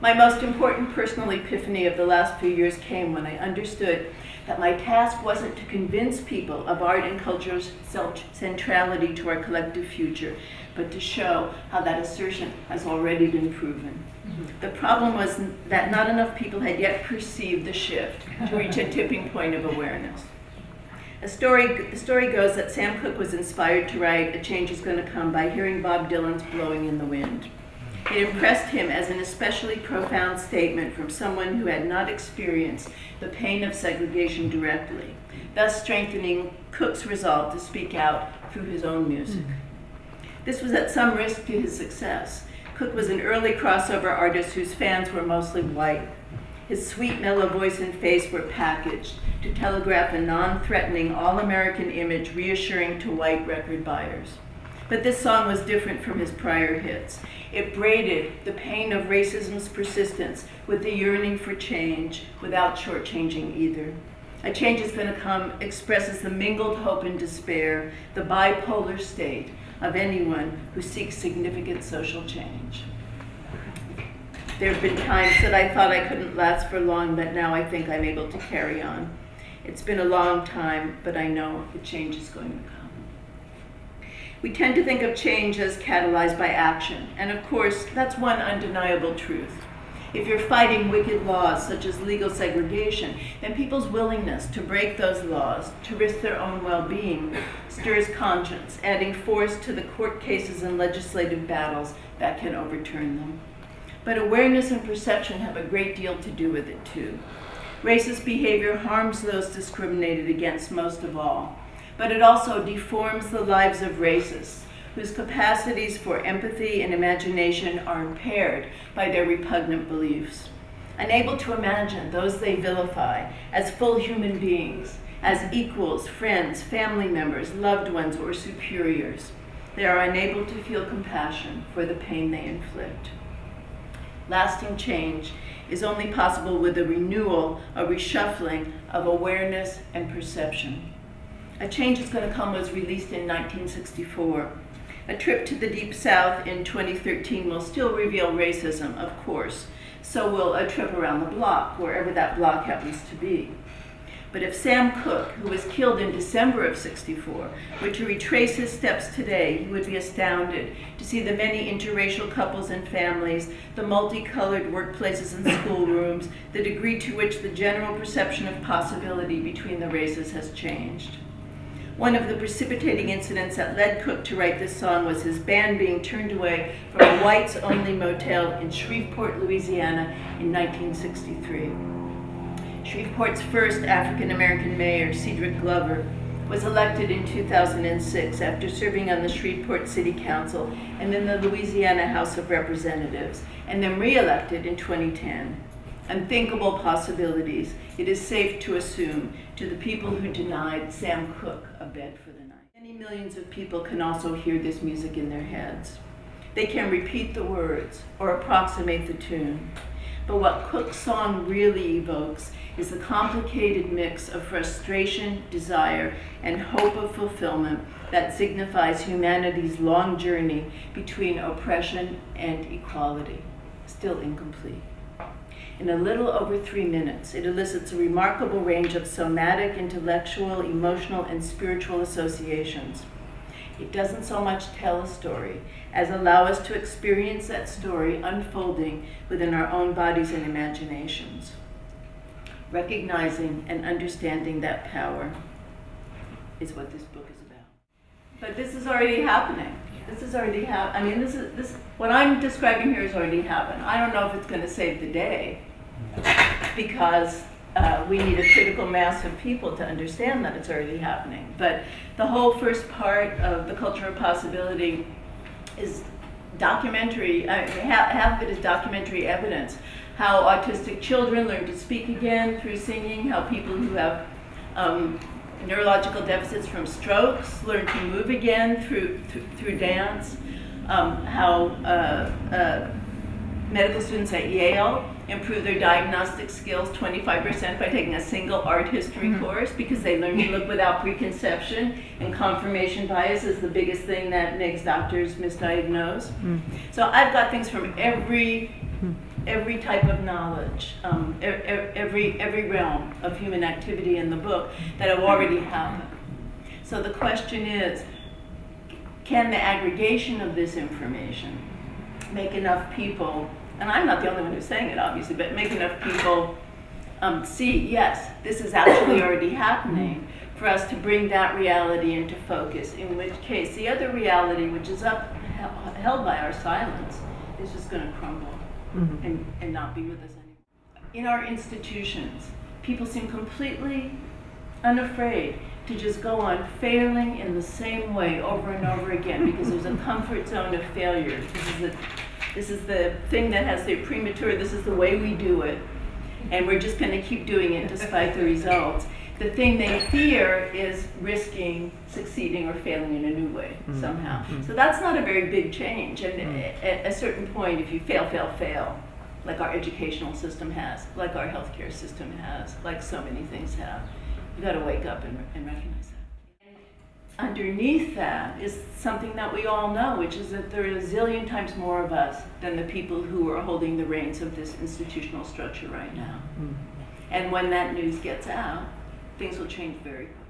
My most important personal epiphany of the last few years came when I understood that my task wasn't to convince people of art and culture's centrality to our collective future, but to show how that assertion has already been proven. The problem was that not enough people had yet perceived the shift to reach a tipping point of awareness. The story goes that Sam Cooke was inspired to write A Change Is Gonna Come by hearing Bob Dylan's Blowing in the Wind. It impressed him as an especially profound statement from someone who had not experienced the pain of segregation directly, thus strengthening Cooke's resolve to speak out through his own music. This was at some risk to his success. Cooke was an early crossover artist whose fans were mostly white. His sweet, mellow voice and face were packaged to telegraph a non-threatening, all-American image reassuring to white record buyers. But this song was different from his prior hits. It braided the pain of racism's persistence with the yearning for change without shortchanging either. A Change Is Gonna Come expresses the mingled hope and despair, the bipolar state of anyone who seeks significant social change. There have been times that I thought I couldn't last for long, but now I think I'm able to carry on. It's been a long time, but I know the change is going to come. We tend to think of change as catalyzed by action, and of course, that's one undeniable truth. If you're fighting wicked laws such as legal segregation, then people's willingness to break those laws, to risk their own well-being, stirs conscience, adding force to the court cases and legislative battles that can overturn them. But awareness and perception have a great deal to do with it too. Racist behavior harms those discriminated against most of all, but it also deforms the lives of racists, whose capacities for empathy and imagination are impaired by their repugnant beliefs. Unable to imagine those they vilify as full human beings, as equals, friends, family members, loved ones, or superiors, they are unable to feel compassion for the pain they inflict. Lasting change is only possible with a renewal, a reshuffling of awareness and perception. A Change Is Gonna Come was released in 1964. A trip to the Deep South in 2013 will still reveal racism, of course. So will a trip around the block, wherever that block happens to be. But if Sam Cooke, who was killed in December of '64, were to retrace his steps today, he would be astounded to see the many interracial couples and families, the multicolored workplaces and schoolrooms, the degree to which the general perception of possibility between the races has changed. One of the precipitating incidents that led Cooke to write this song was his band being turned away from a whites-only motel in Shreveport, Louisiana in 1963. Shreveport's first African-American mayor, Cedric Glover, was elected in 2006 after serving on the Shreveport City Council and in the Louisiana House of Representatives, and then re-elected in 2010. Unthinkable possibilities, it is safe to assume, to the people who denied Sam Cooke a bed for the night. Many millions of people can also hear this music in their heads. They can repeat the words or approximate the tune. But what Cooke's song really evokes is the complicated mix of frustration, desire, and hope of fulfillment that signifies humanity's long journey between oppression and equality, still incomplete. In a little over 3 minutes, it elicits a remarkable range of somatic, intellectual, emotional, and spiritual associations. It doesn't so much tell a story as allow us to experience that story unfolding within our own bodies and imaginations. Recognizing and understanding that power is what this book is about. But this is already happening. This is already happening. This what I'm describing here has already happened. I don't know if it's going to save the day, because we need a critical mass of people to understand that it's already happening. But the whole first part of The Culture of Possibility is documentary. Half of it is documentary evidence. How autistic children learn to speak again through singing, how people who have neurological deficits from strokes learn to move again through dance, how medical students at Yale improve their diagnostic skills 25% by taking a single art history course because they learn to look without preconception, and confirmation bias is the biggest thing that makes doctors misdiagnose. So I've got things from every every type of knowledge, every realm of human activity in the book that have already happened. So the question is, can the aggregation of this information make enough people, and I'm not the only one who's saying it obviously, but make enough people see, yes, this is actually already happening, for us to bring that reality into focus, in which case the other reality, which is held by our silence, is just going to crumble and not be with us anymore. In our institutions, people seem completely unafraid to just go on failing in the same way over and over again because there's a comfort zone of failure. This is the thing that has the premature, this is the way we do it, and we're just going to keep doing it despite the results. The thing they fear is risking succeeding or failing in a new way somehow. So that's not a very big change. And at a certain point, if you fail, like our educational system has, like our healthcare system has, like so many things have, you got to wake up and recognize that. And underneath that is something that we all know, which is that there are a zillion times more of us than the people who are holding the reins of this institutional structure right now. And when that news gets out, things will change very quickly.